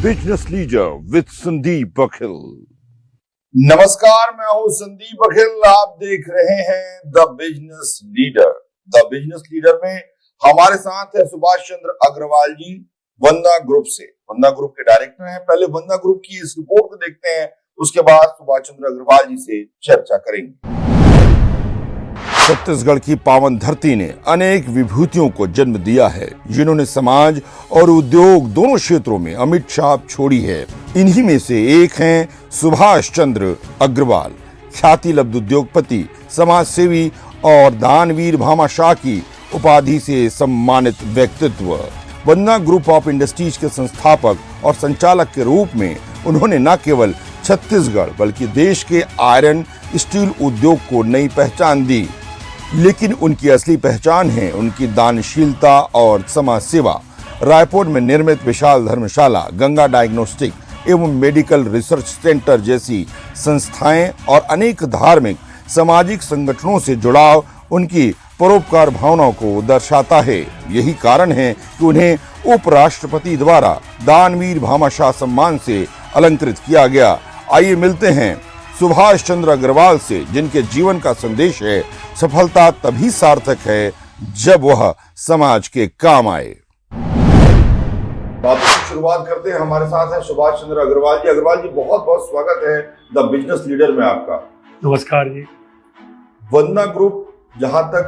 Business leader with Sandeep Baghel. नमस्कार, मैं हूं संदीप बघेल। आप देख रहे हैं the business leader. The business leader में हमारे साथ है सुभाष चंद्र अग्रवाल जी, वंदना ग्रुप से। वंदना ग्रुप के डायरेक्टर हैं। पहले वंदना ग्रुप की इस रिपोर्ट को देखते हैं, उसके बाद सुभाष चंद्र अग्रवाल जी से चर्चा करेंगे। छत्तीसगढ़ की पावन धरती ने अनेक विभूतियों को जन्म दिया है, जिन्होंने समाज और उद्योग दोनों क्षेत्रों में अमिट छाप छोड़ी है। इन्हीं में से एक हैं सुभाष चंद्र अग्रवाल, ख्याति लब्ध उद्योगपति, समाज सेवी और दानवीर भामाशाह की उपाधि से सम्मानित व्यक्तित्व। वंदना ग्रुप ऑफ इंडस्ट्रीज के संस्थापक और संचालक के रूप में उन्होंने न केवल छत्तीसगढ़ बल्कि देश के आयरन स्टील उद्योग को नई पहचान दी, लेकिन उनकी असली पहचान है उनकी दानशीलता और समाज सेवा। रायपुर में निर्मित विशाल धर्मशाला, गंगा डायग्नोस्टिक एवं मेडिकल रिसर्च सेंटर जैसी संस्थाएं और अनेक धार्मिक सामाजिक संगठनों से जुड़ाव उनकी परोपकार भावनाओं को दर्शाता है। यही कारण है कि उन्हें उपराष्ट्रपति द्वारा दानवीर भामाशाह सम्मान से अलंकृत किया गया। आइए मिलते हैं सुभाष चंद्र अग्रवाल से, जिनके जीवन का संदेश है सफलता तभी सार्थक है जब वह समाज के काम आए। बातों की शुरुआत करते हैं। हमारे साथ है सुभाष चंद्र अग्रवाल जी। अग्रवाल जी, बहुत बहुत स्वागत है द बिजनेस लीडर में आपका। नमस्कार जी। वंदना ग्रुप जहां तक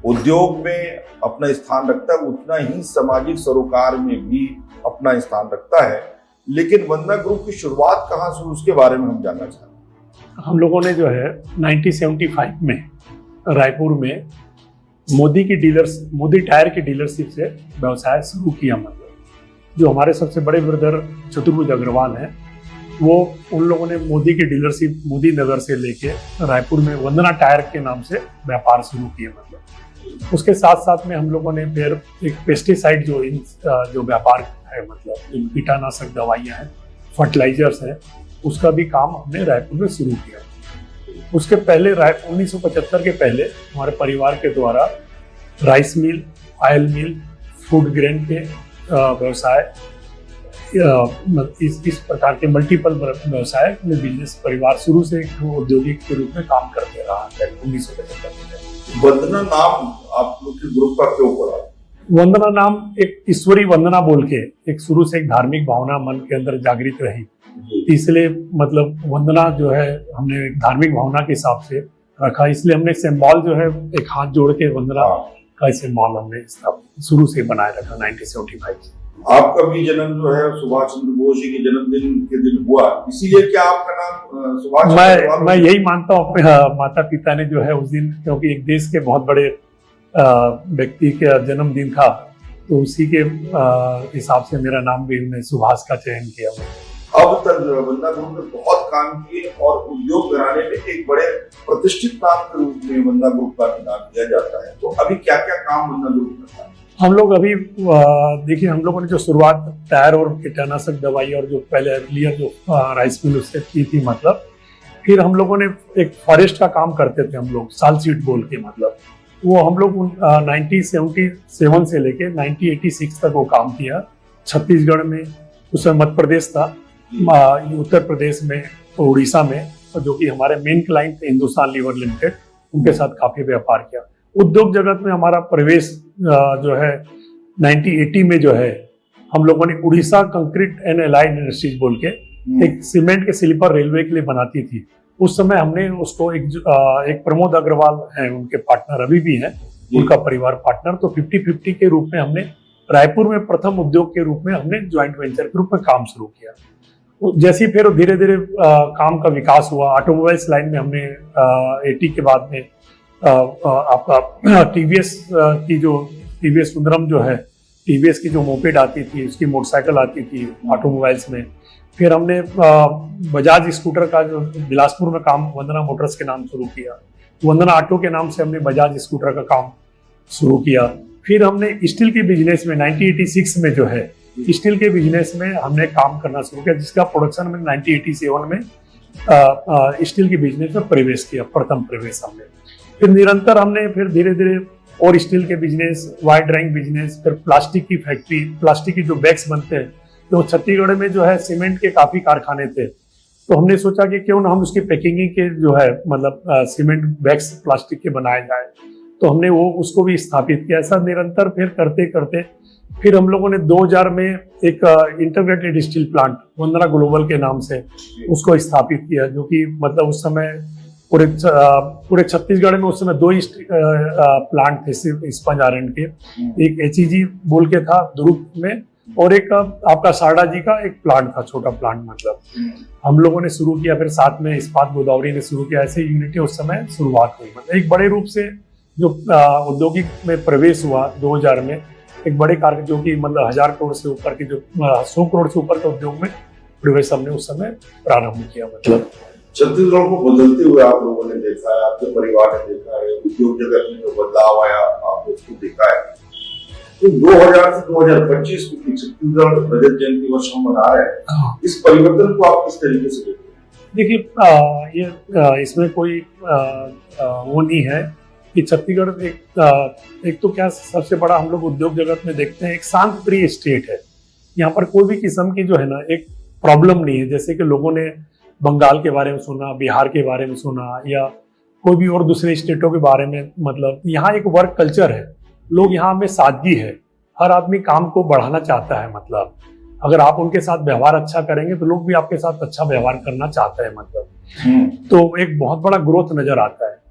उद्योग में अपना स्थान रखता है, उतना ही सामाजिक सरोकार में भी अपना स्थान रखता है, लेकिन वंदना ग्रुप की शुरुआत कहां से, उसके बारे में हम जानना चाहते हैं। हम लोगों ने जो है 1975 में रायपुर में मोदी टायर की डीलरशिप से व्यवसाय शुरू किया। मतलब जो हमारे सबसे बड़े ब्रदर चतुर्भुज अग्रवाल हैं, वो उन लोगों ने मोदी की डीलरशिप मोदी नगर से लेके रायपुर में वंदना टायर के नाम से व्यापार शुरू किया। मतलब उसके साथ साथ में हम लोगों ने फिर एक पेस्टिसाइड जो व्यापार है, मतलब कीटनाशक दवाइयाँ हैं, फर्टिलाइजर्स हैं, उसका भी काम हमने रायपुर में शुरू किया। उसके पहले 1975 के पहले हमारे परिवार के द्वारा राइस मिल, ऑयल मिल, फूड ग्रेन के व्यवसाय, इस प्रकार के मल्टीपल व्यवसाय में बिजनेस परिवार शुरू से एक औद्योगिक के रूप में काम करते रहा है 1975 में। वंदना नाम आप लोग के ग्रुप का क्यों पड़ा? वंदना नाम एक ईश्वरी वंदना बोल के एक शुरू से एक धार्मिक भावना मन के अंदर जागृत रही, इसलिए मतलब वंदना जो है हमने एक धार्मिक भावना के हिसाब से रखा। इसलिए हमने सिंबल जो है एक हाथ जोड़ के वंदना का सिंबल हमने शुरू से बनाए रखा 1975 से। आपका भी जन्म जो है सुभाष चंद्र बोस जी के जन्मदिन के दिन हुआ, इसीलिए क्या आपका नाम सुभाष? मैं यही मानता हूँ, माता पिता ने जो है उस दिन, क्योंकि एक देश के बहुत बड़े व्यक्ति का जन्मदिन था, तो उसी के हिसाब से मेरा नाम भी उन्होंने सुभाष का चयन किया। अब तक वंदना ग्रुप ने बहुत काम किए और उद्योग घराने में एक बड़े प्रतिष्ठित नाम के रूप में वंदना ग्रुप का नाम दिया जाता है। तो अभी क्या क्या काम वंदना ग्रुप करता है? हम लोग अभी देखिए, हम लोगों ने जो शुरुआत टायर और कीटनाशक दवाई और जो पहले अर्लियर जो राइस मिल उससे की थी, मतलब फिर हम लोगों ने एक फॉरेस्ट का काम करते थे हम लोग, साल सीट बोल के, मतलब वो हम लोग 1977 से लेके 1986 तक वो काम किया छत्तीसगढ़ में। उसमें मध्य प्रदेश था, उत्तर प्रदेश में, उड़ीसा में, जो कि हमारे मेन क्लाइंट थे हिंदुस्तान लीवर लिमिटेड, उनके साथ काफी व्यापार किया। उद्योग जगत में हमारा प्रवेश जो है 1980 में जो है हम लोगों ने Orissa concrete and allied industries बोल के एक सीमेंट के स्लीपर रेलवे के लिए बनाती थी। उस समय हमने उसको एक प्रमोद अग्रवाल हैं, उनके पार्टनर अभी भी हैं, उनका परिवार पार्टनर, तो 50-50 के रूप में हमने रायपुर में प्रथम उद्योग के रूप में हमने ज्वाइंट वेंचर के रूप में काम शुरू किया। जैसे फिर धीरे धीरे काम का विकास हुआ। ऑटोमोबाइल्स लाइन में हमने 80 के बाद में आपका टीवीएस की जो टीवीएस सुंदरम जो है, टीवीएस की जो मोपेड आती थी, उसकी मोटरसाइकिल आती थी ऑटोमोबाइल्स में। फिर हमने बजाज स्कूटर का जो बिलासपुर में काम वंदना मोटर्स के नाम शुरू किया। वंदना ऑटो के नाम से हमने बजाज स्कूटर का काम शुरू किया। फिर हमने स्टील के बिजनेस में 1986 में जो है स्टील के बिजनेस में हमने काम करना शुरू किया, जिसका प्रोडक्शन में 1987 में स्टील के बिजनेस में प्रवेश किया, प्रथम प्रवेश हमने। फिर निरंतर हमने फिर धीरे धीरे और स्टील के बिजनेस, वायर ड्राइंग बिजनेस, फिर प्लास्टिक की फैक्ट्री, प्लास्टिक की जो बैग्स बनते हैं तो छत्तीसगढ़ में जो है सीमेंट के काफी कारखाने थे, तो हमने सोचा कि क्यों ना हम उसकी पैकेजिंग के जो है मतलब सीमेंट बैग्स प्लास्टिक के बनाए जाए। तो हमने वो उसको भी स्थापित किया। ऐसा निरंतर फिर करते करते फिर हम लोगों ने 2000 में एक इंटीग्रेटेड स्टील प्लांट वंदना ग्लोबल के नाम से उसको स्थापित किया, जो कि मतलब उस समय पूरे छत्तीसगढ़ में उस समय 2 प्लांट थे सिर्फ स्पंज आयरन के। एक HEG बोल के था दुर्ग में, और एक आपका सारडा जी का एक प्लांट था, छोटा प्लांट। मतलब हम लोगों ने शुरू किया, फिर साथ में इस्पात गोदावरी ने शुरू किया। ऐसे यूनिटी उस समय शुरुआत हुई। मतलब एक बड़े रूप से जो औद्योगिक में प्रवेश हुआ 2000 में, एक बड़े कार्य जो कि मतलब 1000 करोड़ से ऊपर के जो 100 करोड़ से ऊपर के उद्योग में प्रवेश हमने उस समय प्रारंभ किया। मतलब छत्तीसगढ़ को बदलते हुए आप लोगों ने देखा है, आपके परिवार ने देखा है, उद्योग जगत में जो बदलाव आया आपने उसको देखा है। तो 2000 से 2025 की छत्तीसगढ़ रजत जयंती वर्ष हम मना रहे हैं, इस परिवर्तन को आप किस तरीके से देखते हैं? देखिए ये इसमें कोई वो नहीं है कि छत्तीसगढ़ एक तो क्या सबसे बड़ा हम लोग उद्योग जगत में देखते हैं, एक शांत प्रिय स्टेट है। यहाँ पर कोई भी किस्म की जो है ना एक प्रॉब्लम नहीं है। जैसे कि लोगों ने बंगाल के बारे में सुना, बिहार के बारे में सुना, या कोई भी और दूसरे स्टेटों के बारे में। मतलब यहाँ एक वर्क कल्चर है, लोग यहाँ में सादगी है, हर आदमी काम को बढ़ाना चाहता है। मतलब अगर आप उनके साथ व्यवहार अच्छा करेंगे तो लोग भी आपके साथ अच्छा व्यवहार करना चाहते हैं। मतलब तो एक बहुत बड़ा ग्रोथ नजर आता है।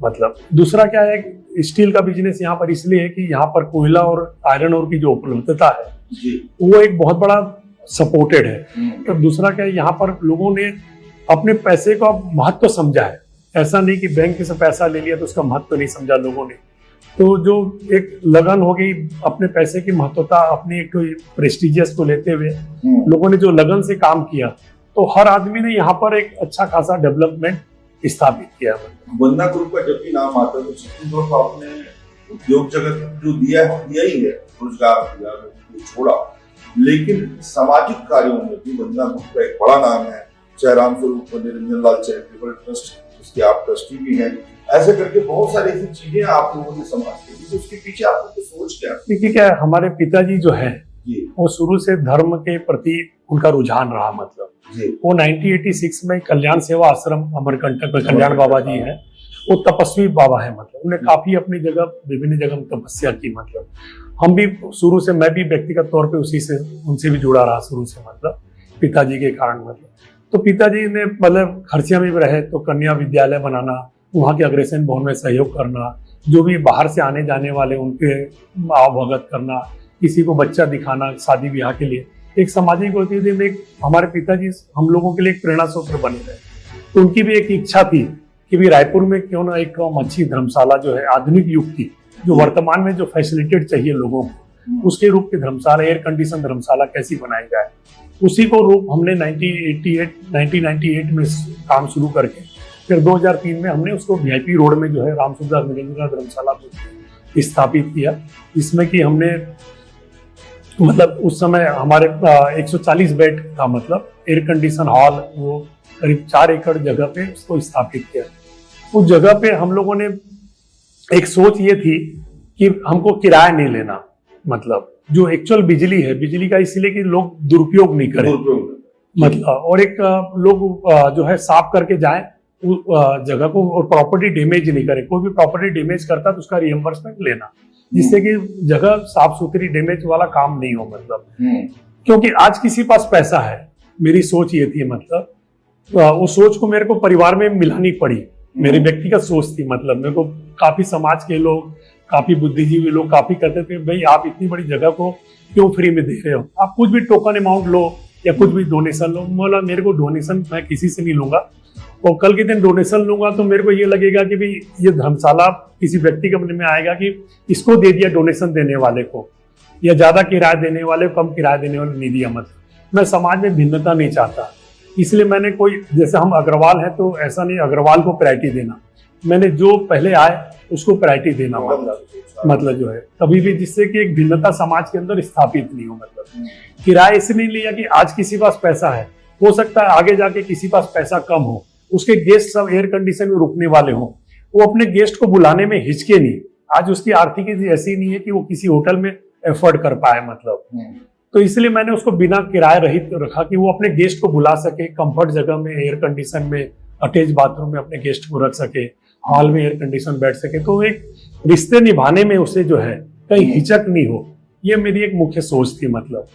मतलब दूसरा क्या है, स्टील का बिजनेस यहाँ पर इसलिए है कि यहाँ पर कोयला और आयरन ओर की जो उपलब्धता है वो एक बहुत बड़ा सपोर्टेड है। तो दूसरा क्या है, यहाँ पर लोगों ने अपने पैसे का महत्व समझा है। ऐसा नहीं कि बैंक से पैसा ले लिया तो उसका महत्व नहीं समझा लोगों ने। तो जो एक लगन हो गई अपने पैसे की महत्वता, अपनी एक प्रेस्टिजियस को लेते हुए लोगों ने जो लगन से काम किया, तो हर आदमी ने यहाँ पर एक अच्छा खासा डेवलपमेंट स्थापित किया। वंदना ग्रुप का जब भी नाम आता है तो छत्तीसगढ़ को आपने उद्योग जगत जो दिया ही है, रोजगार दिया, छोड़ा, लेकिन सामाजिक कार्यों में भी वंदना ग्रुप का एक बड़ा नाम है। चाहे रामस्वरूप निरंजन लाल चैरिटेबल ट्रस्ट, उसके आप ट्रस्टी भी हैं। ऐसे करके बहुत सारी ऐसी चीजें आप लोगों ने समाज के, तो उसके पीछे आपको सोच क्या? देखिए क्या, हमारे पिताजी जो है वो शुरू से धर्म के प्रति उनका रुझान रहा। मतलब वो 1986 में कल्याण सेवा आश्रम अमरकंटक में कल्याण बाबा जी है, वो तपस्वी बाबा है। मतलब उन्हें काफी अपनी जगह विभिन्न जगह तपस्या की। मतलब हम भी शुरू से, मैं भी व्यक्तिगत तौर पे उनसे भी जुड़ा रहा शुरू से। मतलब पिताजी के कारण। मतलब तो पिताजी ने मतलब खर्चिया में भी रहे तो कन्या विद्यालय बनाना, वहाँ के अग्रसेन भवन में सहयोग करना, जो भी बाहर से आने जाने वाले उनके आवभगत करना, किसी को बच्चा दिखाना शादी ब्याह के लिए। एक सामाजिक गतिविधि में हमारे पिताजी हम लोगों के लिए एक प्रेरणा सूत्र बने रहे। तो उनकी भी एक इच्छा थी कि भी रायपुर में क्यों ना एक अच्छी धर्मशाला जो है आधुनिक युग की, जो वर्तमान में जो फैसिलिटेट चाहिए लोगों को, उसके रूप की धर्मशाला, एयर कंडीशन धर्मशाला कैसी बनाई जाए, उसी को रूप हमने 1998 में काम शुरू करके फिर 2003 में हमने उसको VIP रोड में जो है राम सुखदास निरंजन धर्मशाला स्थापित किया। जिसमें कि हमने मतलब उस समय हमारे 140 बेड था, मतलब एयर कंडीशन हॉल, वो करीब 4 एकड़ जगह पे उसको स्थापित किया। उस जगह पे हम लोगों ने एक सोच ये थी कि हमको किराया नहीं लेना। मतलब जो एक्चुअल बिजली है, बिजली का इसलिए कि लोग दुरुपयोग नहीं करें। मतलब और एक लोग जो है साफ करके जाएं जगह को, और प्रॉपर्टी डैमेज नहीं करे। कोई भी प्रॉपर्टी डैमेज करता तो उसका रिएम्बर्समेंट लेना, जिससे कि जगह साफ सुथरी, डैमेज वाला काम नहीं हो। मतलब क्योंकि आज किसी पास पैसा है, मेरी सोच ये थी। मतलब उस सोच को मेरे को परिवार में मिलानी पड़ी, मेरी व्यक्तिगत सोच थी। मतलब मेरे को काफी समाज के लोग, काफी बुद्धिजीवी लोग काफी कहते थे, भाई आप इतनी बड़ी जगह को क्यों फ्री में दे रहे हो, आप कुछ भी टोकन अमाउंट लो या कुछ भी डोनेशन लो। बोला मेरे को डोनेशन मैं किसी से नहीं लूंगा, और कल के दिन डोनेशन लूंगा तो मेरे को ये लगेगा कि भाई ये धर्मशाला किसी व्यक्ति के मन में आएगा कि इसको दे दिया डोनेशन देने वाले को, या ज्यादा किराया देने वाले को कम किराया देने वाले नहीं दिया। मतलब मैं समाज में भिन्नता नहीं चाहता, इसलिए मैंने कोई, जैसे हम अग्रवाल है तो ऐसा नहीं अग्रवाल को प्रायोरिटी देना, मैंने जो पहले आए उसको प्रायोरिटी देना। मतलब जो है कभी भी, जिससे कि एक भिन्नता समाज के अंदर स्थापित नहीं हो। मतलब किराया इसलिए नहीं लिया कि आज किसी पास पैसा है, हो सकता है आगे जाके किसी पास पैसा कम हो, उसके गेस्ट सब एयर कंडीशन में रुकने वाले हों, वो अपने गेस्ट को बुलाने में हिचके नहीं। आज उसकी आर्थिक ऐसी नहीं है कि वो किसी होटल में एफोर्ड कर पाए। मतलब तो इसलिए मैंने उसको बिना किराए रहित रखा कि वो अपने गेस्ट को बुला सके, कंफर्ट जगह में, एयर कंडीशन में, अटैच बाथरूम में अपने गेस्ट को रख सके, हॉल में एयर कंडीशन बैठ सके, तो एक रिश्ते निभाने में उसे जो है कहीं हिचक नहीं हो। ये मेरी एक मुख्य सोच थी। मतलब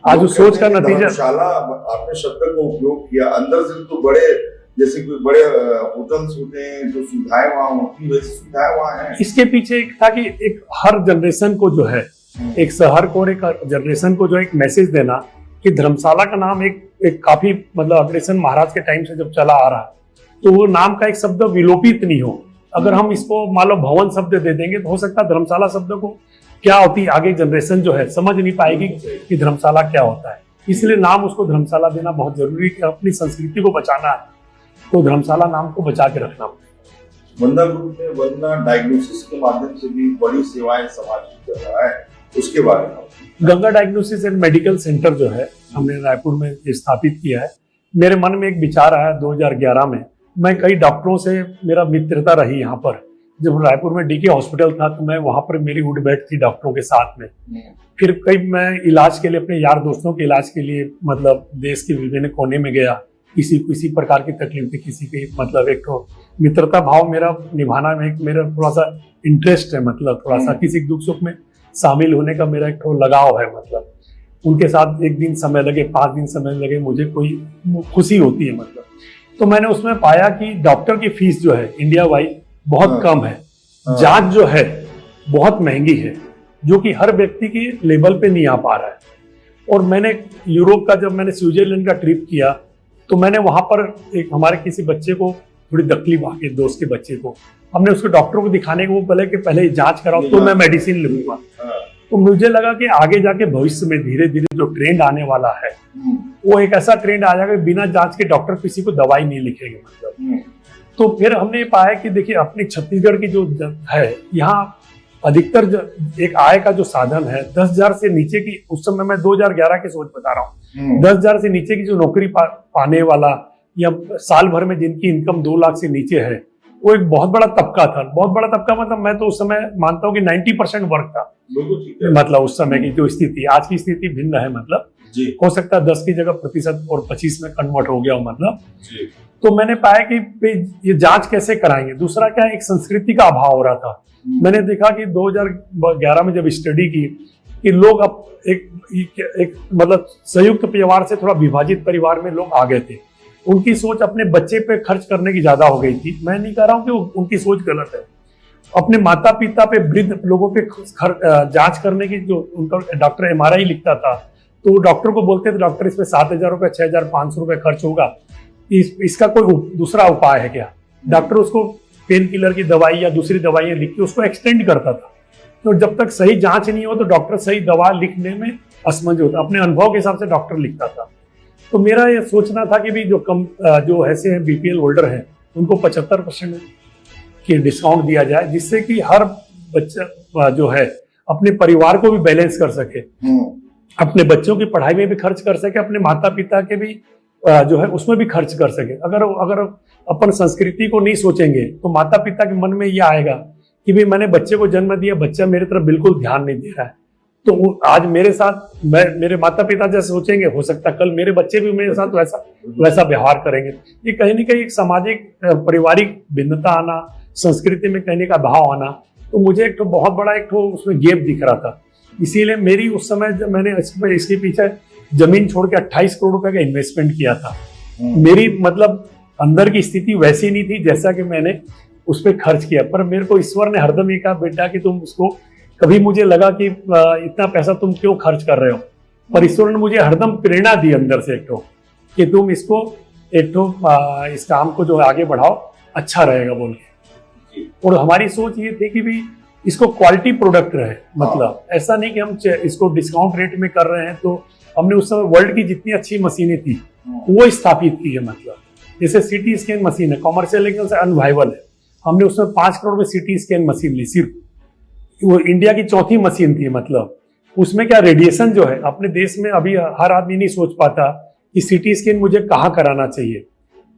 आज उस सोच का नतीजा, धर्मशाला आपने शब्द का उपयोग किया, अंदर से तो बड़े, जैसे कोई बड़े होटल्स होते हैं जो सुविधाएं वहां होती, वैसी सुविधाएं वहां हैं। इसके पीछे एक था कि एक हर जनरेशन को जो है, एक शहर को और एक जनरेशन को जो एक मैसेज देना कि धर्मशाला का नाम एक काफी मतलब अग्रसेन महाराज के टाइम से जब चला आ रहा है, तो वो नाम का एक शब्द विलोपित नहीं हो। अगर हम इसको मान लो भवन शब्द दे देंगे तो हो सकता है धर्मशाला शब्द को क्या होती, आगे जनरेशन जो है समझ नहीं पाएगी कि धर्मशाला क्या होता है। इसलिए नाम उसको धर्मशाला देना बहुत जरूरी है। अपनी संस्कृति को बचाना है तो धर्मशाला नाम को बचा के रखना पड़ेगा। वंदना ग्रुप में वंदना डायग्नोसिस के माध्यम से भी बड़ी सेवाएं समाज को कर रहा है, उसके बारे में। Ganga diagnosis and medical centre जो है हमने रायपुर में स्थापित किया है। मेरे मन में एक विचार आया 2011 में। मैं कई डॉक्टरों से मेरा मित्रता रही यहाँ पर। जब रायपुर में डीके हॉस्पिटल था तो मैं वहां पर मेरी उठ बैठ थी डॉक्टरों के साथ में। फिर कई मैं इलाज के लिए अपने यार दोस्तों के इलाज के लिए मतलब देश के विभिन्न कोने में गया। किसी प्रकार की तकलीफ थी, किसी की मतलब एक तो मित्रता भाव मेरा निभाना में एक मेरा थोड़ा सा इंटरेस्ट है। मतलब थोड़ा सा किसी दुख सुख में शामिल होने का मेरा एक तो लगाव है। मतलब उनके साथ एक दिन समय लगे, 5 दिन समय लगे, मुझे कोई खुशी होती है। मतलब तो मैंने उसमें पाया कि डॉक्टर की फीस जो है इंडिया वाइड बहुत कम है, जांच जो है बहुत महंगी है, जो कि हर व्यक्ति की लेवल पे नहीं आ पा रहा है। और मैंने यूरोप का, जब मैंने स्विट्जरलैंड का ट्रिप किया तो मैंने वहां पर एक हमारे किसी बच्चे को थोड़ी तकलीफ आ गई, दोस्त के बच्चे को। हमने उसको डॉक्टर को दिखाने को बोले कि पहले जांच कराओ तो मैं मेडिसिन लूंगा। तो मुझे लगा कि आगे जाके भविष्य में धीरे धीरे जो ट्रेंड आने वाला है वो एक ऐसा ट्रेंड आ जाएगा बिना जांच के डॉक्टर किसी को दवाई नहीं लिखेंगे। मतलब तो फिर हमने पाया कि देखिए अपनी छत्तीसगढ़ की जो है यहाँ अधिकतर एक आय का जो साधन है 10,000 से नीचे की, उस समय मैं 2011 की सोच बता रहा हूँ, 10,000 से नीचे की जो नौकरी पाने वाला या साल भर में जिनकी इनकम 2 लाख से नीचे है, वो एक बहुत बड़ा तबका था। बहुत बड़ा तबका मतलब मैं तो उस समय मानता हूँ कि 90% वर्ग था। मतलब उस समय की जो स्थिति, आज की स्थिति भिन्न है। मतलब हो सकता है 10 की जगह प्रतिशत और 25 में कन्वर्ट हो गया हो। मतलब तो मैंने पाया कि ये जांच कैसे कराएंगे। दूसरा क्या, एक संस्कृति का अभाव हो रहा था। मैंने देखा कि 2011 में जब स्टडी की कि लोग अब एक मतलब संयुक्त परिवार से थोड़ा विभाजित परिवार में लोग आ गए थे। उनकी सोच अपने बच्चे पे खर्च करने की ज्यादा हो गई थी। मैं नहीं कह रहा हूँ कि उनकी सोच गलत है। अपने माता पिता पे, वृद्ध लोगों पे जांच करने की, जो उनका डॉक्टर MRI लिखता था तो डॉक्टर को बोलते थे डॉक्टर इसमें 7,000 रुपये, 6,500 रुपये खर्च होगा, इसका कोई दूसरा उपाय है क्या? डॉक्टर उसको पेन किलर की दवाई या दूसरी दवाइयां लिख के उसको एक्सटेंड करता था। तो जब तक सही जांच नहीं हो तो डॉक्टर सही दवा लिखने में असमंज होता, अपने अनुभव के हिसाब से डॉक्टर लिखता था। तो मेरा ये सोचना था कि भी जो ऐसे हैं BPL होल्डर हैं उनको 75% की डिस्काउंट दिया जाए, जिससे कि हर बच्चा जो है अपने परिवार को भी बैलेंस कर सके, अपने बच्चों की पढ़ाई में भी खर्च कर सके, अपने माता पिता के भी जो है उसमें भी खर्च कर सके। अगर अपन संस्कृति को नहीं सोचेंगे तो माता पिता के मन में यह आएगा कि भाई मैंने बच्चे को जन्म दिया, बच्चा मेरे तरफ बिल्कुल ध्यान नहीं दे रहा है। तो आज मेरे साथ मेरे माता पिता जैसे सोचेंगे, हो सकता कल मेरे बच्चे भी मेरे साथ वैसा व्यवहार करेंगे। ये कहीं ना कहीं एक सामाजिक पारिवारिक भिन्नता आना, संस्कृति में कहने का भाव आना, तो मुझे एक तो बहुत बड़ा एक तो उसमें गैप दिख रहा था। इसीलिए मेरी उस समय जब मैंने इसके पीछे जमीन छोड़ के 28 करोड़ रुपए का इन्वेस्टमेंट किया था। मेरी मतलब अंदर की स्थिति वैसी नहीं थी जैसा कि मैंने उस पर खर्च किया, पर मेरे को ईश्वर ने हरदम ये कहा बेटा कि तुम उसको, कभी मुझे लगा कि इतना पैसा तुम क्यों खर्च कर रहे हो, पर ईश्वर ने मुझे हरदम प्रेरणा दी अंदर से एक तो कि तुम इसको इस काम को जो आगे बढ़ाओ, अच्छा रहेगा बोल के। और हमारी सोच ये थी कि भी इसको क्वालिटी प्रोडक्ट रहे। मतलब ऐसा नहीं कि हम इसको डिस्काउंट रेट में कर रहे हैं। तो हमने उस समय वर्ल्ड की जितनी अच्छी मशीनें थी वो स्थापित की है। मतलब जैसे CT स्कैन मशीन है, कॉमर्शियल लेवल से अनवाइबल है, हमने उसमें 5 करोड़ में CT स्कैन मशीन ली। सिर्फ वो इंडिया की चौथी मशीन थी। मतलब उसमें क्या रेडिएशन जो है अपने देश में अभी हर आदमी नहीं सोच पाता कि CT स्कैन मुझे कहाँ कराना चाहिए,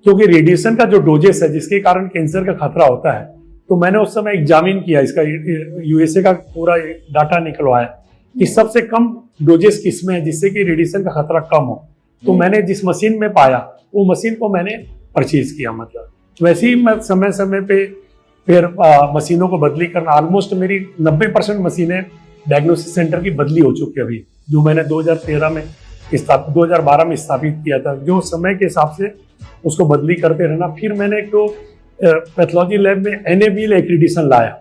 क्योंकि रेडिएशन का जो डोजेस है जिसके कारण कैंसर का खतरा होता है। तो मैंने उस समय एग्जामिन किया, इसका USA का पूरा डाटा निकलवाया कि सबसे कम डोजेस किसमें है जिससे कि रेडिएशन का खतरा कम हो। तो मैंने जिस मशीन में पाया वो मशीन को मैंने परचेज किया। मतलब वैसे ही मैं समय समय पे फिर मशीनों को बदली करना, ऑलमोस्ट मेरी 90% मशीनें डायग्नोसिस सेंटर की बदली हो चुकी है अभी, जो मैंने 2013 में 2012 में स्थापित किया था। जो समय के हिसाब से उसको बदली करते रहना। फिर मैंने एक तो पैथोलॉजी लैब में NABL एक्रीडिशन लाया,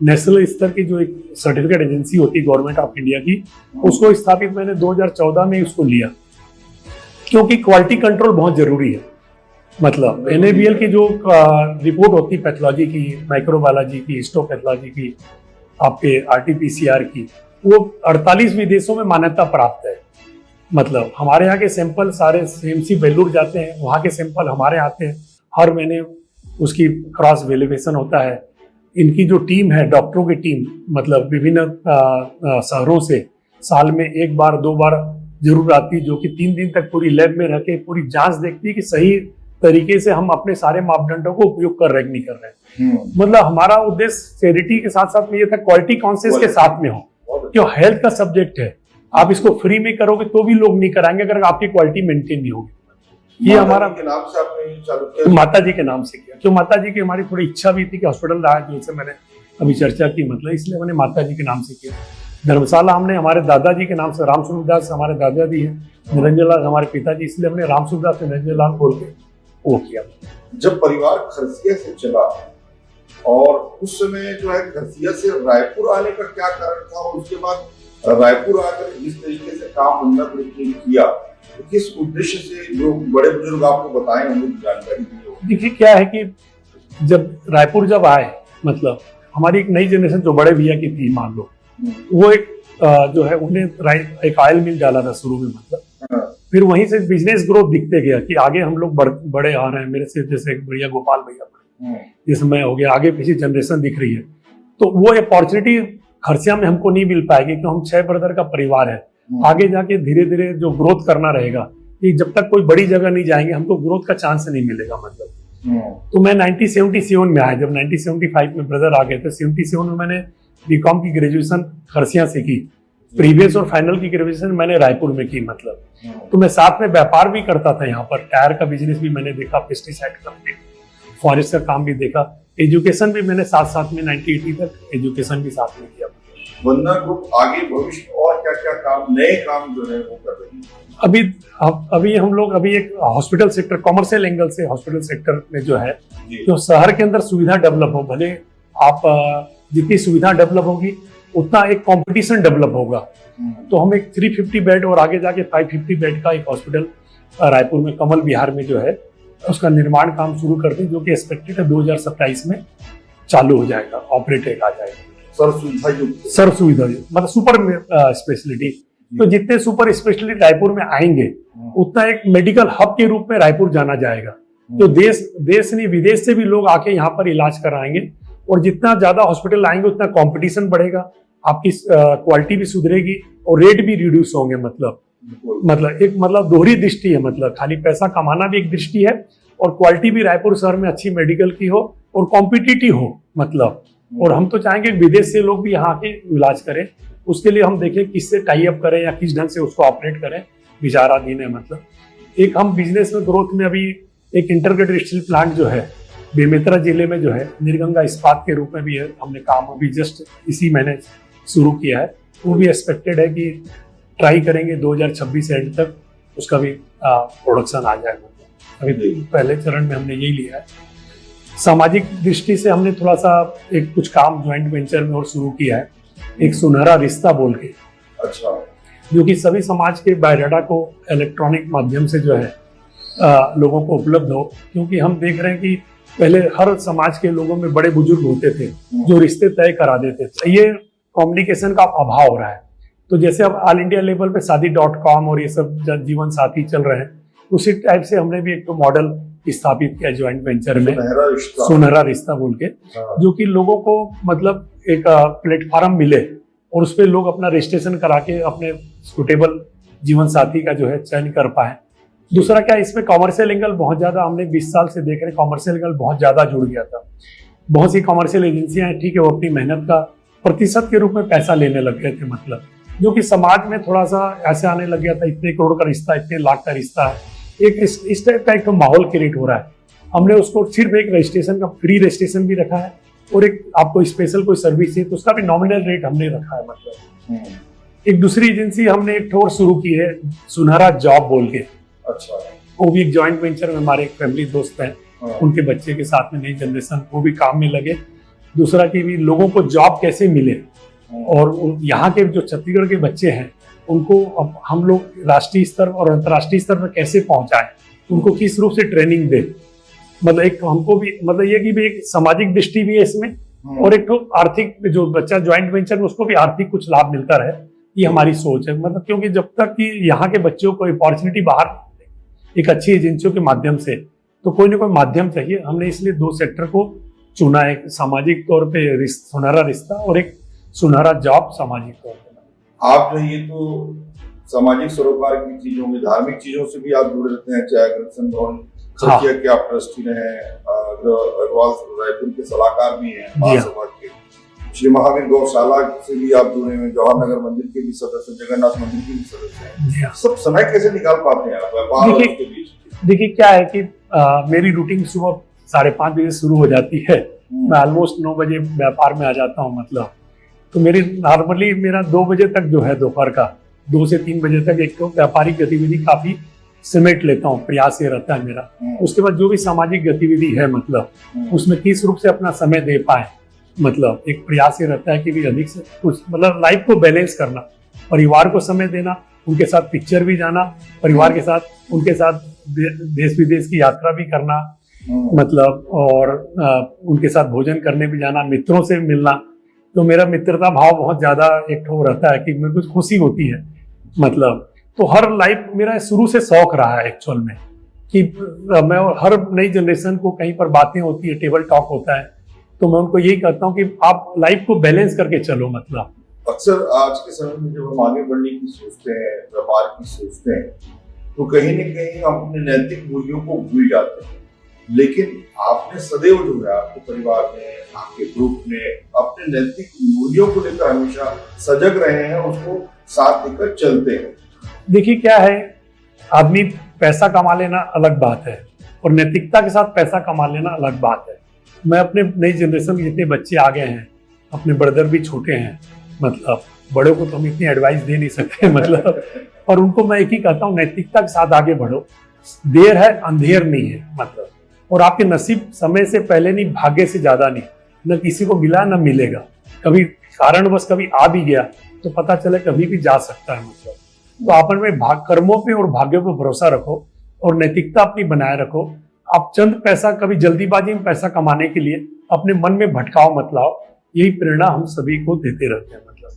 नेशनल स्तर की जो एक सर्टिफिकेट एजेंसी होती है गवर्नमेंट ऑफ इंडिया की, उसको स्थापित मैंने 2014 में उसको लिया, क्योंकि क्वालिटी कंट्रोल बहुत जरूरी है। मतलब NABL की जो रिपोर्ट होती है पैथोलॉजी की, माइक्रोबायोलॉजी की, हिस्टोपैथोलॉजी की, आपके RT-PCR की, वो 48 विदेशों में मान्यता प्राप्त है। मतलब हमारे यहाँ के सैंपल सारे CMC बेलूर जाते हैं, वहाँ के सैंपल हमारे आते हैं, हर महीने उसकी क्रॉस वेरिफिकेशन होता है। इनकी जो टीम है, डॉक्टरों की टीम, मतलब विभिन्न शहरों से साल में एक बार दो बार जरूर आती है, जो कि 3 दिन तक पूरी लैब में रह के पूरी जांच देखती है कि सही तरीके से हम अपने सारे मापदंडों को उपयोग कर रहे नहीं कर रहे हैं। मतलब हमारा उद्देश्य चैरिटी के साथ साथ में ये था क्वालिटी कॉन्शियस के साथ में हो, क्यों हेल्थ का सब्जेक्ट है। आप इसको फ्री में करोगे तो भी लोग नहीं कराएंगे अगर आपकी क्वालिटी मेंटेन नहीं होगी। ये हमारा के नाम से आपने चालू किया? माता जी के नाम से किया, क्यों माता जी की हमारी थोड़ी इच्छा भी थी कि हॉस्पिटल रहा, जैसे मैंने अभी चर्चा की, मतलब इसलिए मैंने माता जी के नाम से किया। धर्मशाला हमने हमारे दादाजी के नाम से, राम स्वरूप दास हमारे दादाजी हैं, निरंजन लाल हमारे पिताजी, इसलिए हमने राम स्वरूप दास निरंजन लाल बोल के वो किया। जब परिवार खरसिया से चला और उस समय जो है खरसिया से रायपुर आने का क्या कारण था, और उसके बाद रायपुर आकर जिस तरीके से काम धंधा किया, तो किस उद्देश्य से, जो बड़े बुजुर्ग आपको बताए होंगे जानकारी दी होगी? देखिए क्या है कि जब रायपुर जब आए, मतलब हमारी एक नई जनरेशन जो बड़े भैया की थी, मान लो वो एक जो है उन्हें एक ऑयल मिल डाला था शुरू में, मतलब फिर वहीं से बिजनेस ग्रोथ दिखते गया कि आगे हम लोग बड़े आ रहे हैं। मेरे से जैसे भैया गोपाल भैया, जैसे मैं हो गया, आगे पीछे जनरेशन दिख रही है, तो वो अपॉर्चुनिटी खरसिया में हमको नहीं मिल पाएगी, क्योंकि हम 6 ब्रदर का परिवार है। आगे जाके धीरे धीरे जो ग्रोथ करना रहेगा, कि जब तक कोई बड़ी जगह नहीं जाएंगे हमको ग्रोथ का चांस नहीं मिलेगा। मतलब तो मैं 1977 में आया, जब 1975 में ब्रदर आ गए थे, 77 में मैंने BCom की ग्रेजुएशन खरसिया से की, प्रीवियस और फाइनल की ग्रेजुएशन मैंने रायपुर में की। मतलब तो मैं साथ में व्यापार भी करता था, यहाँ पर टायर का बिजनेस भी मैंने देखा, पेस्टिसाइड कंपनी, फॉरेस्ट का काम भी देखा, एजुकेशन भी मैंने साथ साथ में 1980 तक एजुकेशन भी साथ में किया। वंदना ग्रुप आगे भविष्य और क्या क्या काम, नए काम जो है वो कर रही है? अभी हम लोग अभी एक हॉस्पिटल सेक्टर, कॉमर्शियल एंगल से हॉस्पिटल सेक्टर में जो है, जो शहर के अंदर सुविधा डेवलप हो, भले आप जितनी सुविधा डेवलप होगी उतना एक कंपटीशन डेवलप होगा। तो हम एक 350 बेड और आगे जाके 550 बेड का एक हॉस्पिटल रायपुर में कमल विहार में जो है उसका निर्माण काम शुरू करते हैं, जो कि एक्सपेक्टेड है 2027 में चालू हो जाएगा, ऑपरेटेड आ जाएगा। सर्व सुविधा मतलब सुपर स्पेशलिटी। तो जितने सुपर स्पेशलिटी रायपुर में आएंगे उतना एक मेडिकल हब के रूप में रायपुर जाना जाएगा। तो देश नहीं विदेश से भी लोग आके यहाँ पर इलाज कराएंगे, और जितना ज्यादा हॉस्पिटल आएंगे उतना कंपटीशन बढ़ेगा, आपकी क्वालिटी भी सुधरेगी और रेट भी रिड्यूस होंगे। मतलब एक मतलब दोहरी दृष्टि है, मतलब खाली पैसा कमाना भी एक दृष्टि है, और क्वालिटी भी रायपुर शहर में अच्छी मेडिकल की हो और कॉम्पिटिटिव हो। मतलब और हम तो चाहेंगे विदेश से लोग भी यहाँ के इलाज करें, उसके लिए हम देखें किससे टाई अप करें या किस ढंग से उसको ऑपरेट करें, विचाराधीन है। मतलब एक हम बिजनेस में ग्रोथ में अभी एक इंटीग्रेटेड स्टील प्लांट जो है बेमेतरा जिले में जो है निर्गंगा इस्पात के रूप में भी है, हमने काम अभी जस्ट इसी महीने शुरू किया है। वो भी एक्सपेक्टेड है कि ट्राई करेंगे 2026 एंड तक उसका भी प्रोडक्शन आ जाए। अभी पहले चरण में हमने यही लिया है। सामाजिक दृष्टि से हमने थोड़ा सा एक कुछ काम ज्वाइंट वेंचर में और शुरू किया है, एक सुनहरा रिश्ता बोल के, अच्छा, जो कि सभी समाज के बायोडाटा को इलेक्ट्रॉनिक माध्यम से जो है लोगों को उपलब्ध हो। क्योंकि हम देख रहे हैं कि पहले हर समाज के लोगों में बड़े बुजुर्ग होते थे जो रिश्ते तय करा देते थे, ये कम्युनिकेशन का अभाव हो रहा है। तो जैसे अब ऑल इंडिया लेवल पे शादी.com और ये सब जीवन साथी चल रहे हैं, उसी टाइप से हमने भी एक तो मॉडल स्थापित किया ज्वाइंट वेंचर में, सुनहरा रिश्ता बोल के, जो कि लोगों को मतलब एक प्लेटफॉर्म मिले और उस पर लोग अपना रजिस्ट्रेशन करा के अपने सुटेबल जीवन साथी का जो है चयन कर पाए। दूसरा क्या, इसमें कॉमर्शियल एंगल बहुत ज्यादा हमने 20 साल से देख रहे हैं, कॉमर्शियल एंगल बहुत ज्यादा जुड़ गया था। बहुत सी कॉमर्शियल एजेंसियां हैं, ठीक है, वो अपनी मेहनत का प्रतिशत के रूप में पैसा लेने लग गए थे। मतलब जो कि समाज में थोड़ा सा ऐसे आने लग गया था, इतने करोड़ का रिश्ता, इतने लाख का रिश्ता है, एक इस टाइप का एक तो माहौल क्रिएट हो रहा है। हमने उसको सिर्फ एक रजिस्ट्रेशन का फ्री रजिस्ट्रेशन भी रखा है, और एक आपको स्पेशल कोई सर्विस है तो उसका भी नॉमिनल रेट हमने रखा है। मतलब एक दूसरी एजेंसी हमने एक ठोर शुरू की है, सुनहरा जॉब बोल के। अच्छा, वो भी एक जॉइंट वेंचर में हमारे एक फैमिली दोस्त हैं, उनके बच्चे के साथ में नई जनरेशन वो भी काम में लगे। दूसरा कि भी लोगों को जॉब कैसे मिले, और यहाँ के जो छत्तीसगढ़ के बच्चे हैं उनको अब हम लोग राष्ट्रीय स्तर और अंतर्राष्ट्रीय स्तर पर कैसे पहुंचाएं, उनको किस रूप से ट्रेनिंग दे। मतलब एक हमको भी मतलब ये कि भी एक सामाजिक दृष्टि भी है इसमें, और एक तो आर्थिक, जो बच्चा ज्वाइंट वेंचर में उसको भी आर्थिक कुछ लाभ मिलता रहे, ये हमारी सोच है। मतलब क्योंकि जब तक कि यहाँ के बच्चों को अपॉर्चुनिटी बाहर एक अच्छी एजेंसियों के माध्यम से, तो कोई ना कोई माध्यम चाहिए। हमने इसलिए 2 सेक्टर को चुना है, एक सामाजिक तौर पे सुनहरा रिश्ता और एक सुनहरा जॉब सामाजिक तौर पे। आप जो ये तो सामाजिक सरोकार की चीजों में, धार्मिक चीजों से भी आप जुड़े रहते हैं, चाहे अग्रसेन भवन के आप ट्रस्टी रहे, अग्रवाल रायपुर के सलाहकार भी हैं महासभा के, श्री महावीर गौशाला से भी आप जुड़े हुए, जवाहर नगर मंदिर के भी सदस्य, जगन्नाथ मंदिर के भी सदस्य हैं। सब समय कैसे निकाल पाते हैं आप व्यापार और उसके बीच? देखिए क्या है कि मेरी रूटीन सुबह 5:30 बजे शुरू हो जाती है, मैं ऑलमोस्ट 9 बजे व्यापार में आ जाता हूँ। मतलब तो मेरी नॉर्मली मेरा 2 बजे तक जो है दोपहर का 2 से 3 बजे तक एक तो व्यापारिक गतिविधि काफी समेट लेता हूँ, प्रयास ये रहता है मेरा। उसके बाद जो भी सामाजिक गतिविधि है मतलब उसमें किस रूप से अपना समय दे पाए, मतलब एक प्रयास ये रहता है कि भी अधिक से कुछ मतलब लाइफ को बैलेंस करना, परिवार को समय देना, उनके साथ पिक्चर भी जाना, परिवार के साथ उनके साथ देश विदेश की यात्रा भी करना, मतलब और उनके साथ भोजन करने भी जाना, मित्रों से मिलना। तो मेरा मित्रता भाव बहुत ज्यादा एक ठो रहता है कि मेरे को खुशी होती है। मतलब तो हर लाइफ मेरा शुरू से शौक रहा है एक्चुअल में कि मैं हर नई जनरेशन को कहीं पर बातें होती है, टेबल टॉक होता है, तो मैं उनको यही कहता हूँ कि आप लाइफ को बैलेंस करके चलो। मतलब अक्सर आज के समय में जब हम आगे बढ़ने की सोचते हैं, व्यापार की सोचते हैं, तो कहीं न कहीं हम अपने नैतिक मूल्यों को भूल जाते हैं। लेकिन आपने सदैव जो है आपके परिवार में, आपके ग्रुप में अपने नैतिक मूल्यों को लेकर हमेशा सजग रहे हैं, उसको साथ लेकर चलते हैं। देखिए क्या है, आदमी पैसा कमा लेना अलग बात है और नैतिकता के साथ पैसा कमा लेना अलग बात है। मैं अपने नई जनरेशन के जितने बच्चे आ गए हैं, अपने ब्रदर भी छोटे हैं, मतलब बड़ों को तो हम इतनी एडवाइस दे नहीं सकते मतलब, और उनको मैं एक ही कहता हूँ नैतिकता के साथ आगे बढ़ो, देर है अंधेर नहीं है। मतलब और आपके नसीब समय से पहले नहीं, भाग्य से ज्यादा नहीं, न किसी को मिला न मिलेगा, कभी कारणवश कभी आ भी गया तो पता चले कभी भी जा सकता है। मतलब तो अपन में कर्मों पे और भाग्यों पे भरोसा रखो और नैतिकता अपनी बनाए रखो। आप चंद पैसा, कभी जल्दीबाजी में पैसा कमाने के लिए अपने मन में भटकाव मत लाओ, यही प्रेरणा हम सभी को देते रहते हैं। मतलब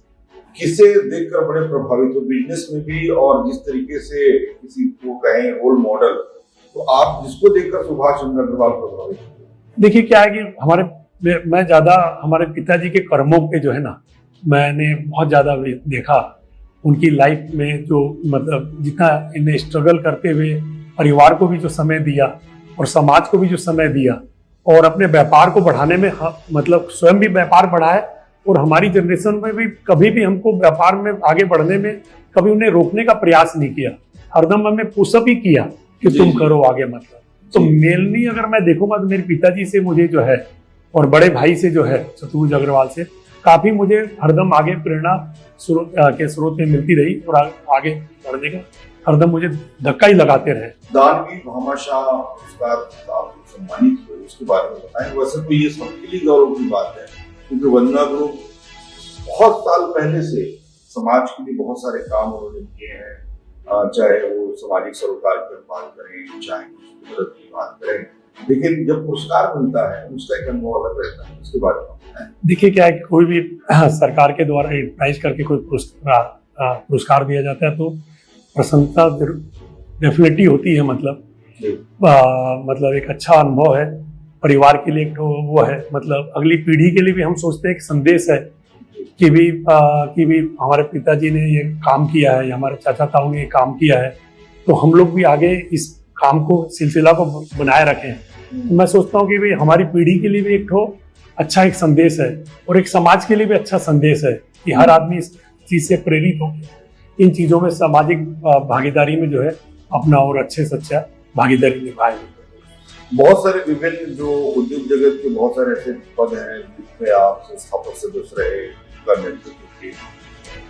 किसे देखकर बड़े प्रभावित हो बिजनेस में भी, और जिस तरीके से किसी को कहें रोल मॉडल, तो आप जिसको देखकर सुभाष चंद्र अग्रवाल प्रभावित हो? देखिए क्या है कि मैं ज्यादा हमारे पिताजी के कर्मों पे जो है ना, मैंने बहुत ज्यादा देखा उनकी लाइफ में, जो मतलब जितना इन्हें स्ट्रगल करते हुए परिवार को भी जो समय दिया और समाज को भी जो समय दिया और अपने व्यापार को बढ़ाने में, मतलब स्वयं भी व्यापार बढ़ाए और हमारी जनरेशन में भी कभी भी हमको व्यापार में आगे बढ़ने में कभी उन्हें रोकने का प्रयास नहीं किया, हरदम हमें पुशअप ही किया कि तुम करो आगे। मतलब तो मेनली अगर मैं देखूंगा तो मेरे पिताजी से मुझे जो है और बड़े भाई से जो है शत्रुघ्न अग्रवाल से काफी मुझे हरदम आगे प्रेरणा के स्रोत में मिलती रही और आगे बढ़ने का हरदम मुझे धक्का ही लगाते रहे। दानवीर भामाशाह पुरस्कार आप सम्मानित हुए, उसके बारे में बताएं। वैसे तो ये सबके लिए गौरव की बात है, क्योंकि वंदना ग्रुप बहुत साल पहले से समाज के लिए बहुत सारे काम उन्होंने किए हैं, चाहे वो सामाजिक सरोकार की बात करें, चाहे मदद की बात करें, लेकिन जब पुरस्कार मिलता है उसका एक अनुभव अलग रहता है, उसके बारे में बताएं। देखिए क्या है कि कोई भी सरकार के द्वारा एडवर्टाइज करके कोई पुरस्कार दिया जाता है तो प्रसन्नता डेफिनेटली होती है। मतलब एक अच्छा अनुभव है परिवार के लिए, एक तो वो है, मतलब अगली पीढ़ी के लिए भी हम सोचते हैं एक संदेश है कि भी हमारे पिताजी ने ये काम किया है या हमारे चाचा ताऊ ने ये काम किया है, तो हम लोग भी आगे इस काम को, सिलसिला को बनाए रखें। मैं सोचता हूँ कि भाई हमारी पीढ़ी के लिए भी एक अच्छा एक संदेश है और एक समाज के लिए भी अच्छा संदेश है कि हर आदमी चीज से प्रेरित होकर इन चीजों में सामाजिक भागीदारी में जो है अपना और अच्छे से अच्छा भागीदारी निभाएंगे। बहुत सारे विभिन्न जो उद्योग जगत के बहुत सारे ऐसे पद हैं जिसमें आप संस्थापक सदस्य रहे, का नेतृत्व किए,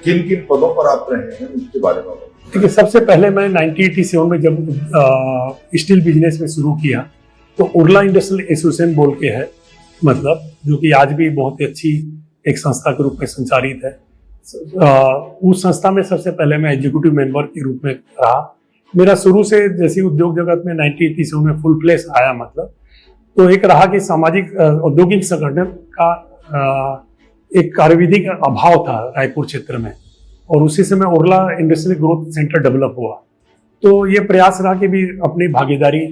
किन किन पदों पर आप रहे हैं उसके बारे में बताइए। देखिए, सबसे पहले मैं 1987 में जब स्टील बिजनेस में शुरू किया तो उर्ला इंडस्ट्रियल एसोसिएशन बोल के है, मतलब जो कि आज भी बहुत ही अच्छी एक संस्था के रूप में संचालित है। उस संस्था में सबसे पहले मैं एग्जीक्यूटिव मेंबर के रूप में रहा। मेरा शुरू से जैसे उद्योग जगत में 1987 में फुल फ्लेश आया, मतलब तो एक रहा कि सामाजिक औद्योगिक संगठन का एक कार्यविधि का अभाव था रायपुर क्षेत्र में, और उसी समय Urla industrial growth centre develop हुआ। तो ये प्रयास रहा कि भी अपनी भागीदारी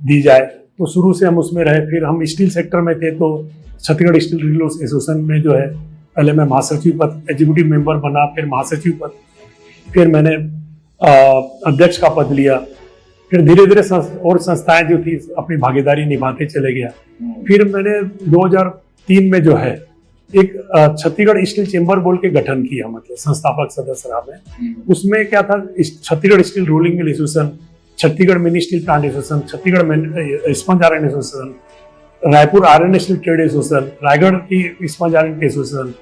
दी जाए, तो शुरू से हम उसमें रहे। फिर हम स्टील सेक्टर में थे तो छत्तीसगढ़ स्टील डीलर्स एसोसिएशन में जो है पहले मैं महासचिव पद, एग्जीक्यूटिव मेंबर बना, फिर महासचिव पद, फिर मैंने अध्यक्ष का पद लिया। फिर धीरे धीरे और संस्थाएं जो थी अपनी भागीदारी निभाते चले गया। फिर मैंने 2003 में जो है एक छत्तीसगढ़ स्टील चेंबर बोल के गठन किया, मतलब संस्थापक सदस्य रहा मैं। उसमें क्या था, Chhattisgarh steel rolling mill association, Chhattisgarh mini steel plant association, Chhattisgarh sponge iron association, Raipur iron steel trade association, Raigarh की स्पंज आयरन एसोसिएशन,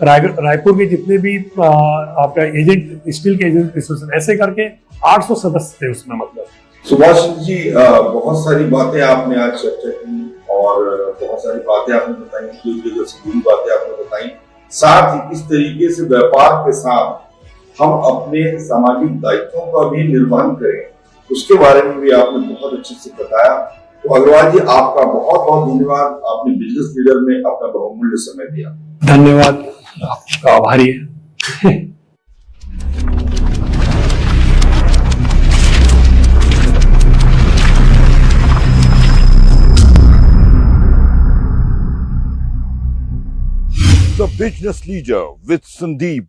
रायपुर के जितने भी आपका एजेंट स्टील के एजेंट एसोसिएशन, ऐसे करके 800 सदस्य थे उसमें। मतलब सुभाष जी, बहुत सारी बातें आपने आज चर्चा की और बहुत सारी बातें आपने बताई, उद्योग से जुड़ी बातें आपने बताई। साथ ही किस तरीके से व्यापार के साथ हम अपने सामाजिक दायित्वों का भी निर्वहन करें, उसके बारे में भी आपने बहुत अच्छे से बताया। तो अग्रवाल जी, आपका बहुत बहुत धन्यवाद, आपने बिजनेस लीडर में अपना बहुमूल्य समय दिया। धन्यवाद, आपका आभारी है। The Business Leader with Sandeep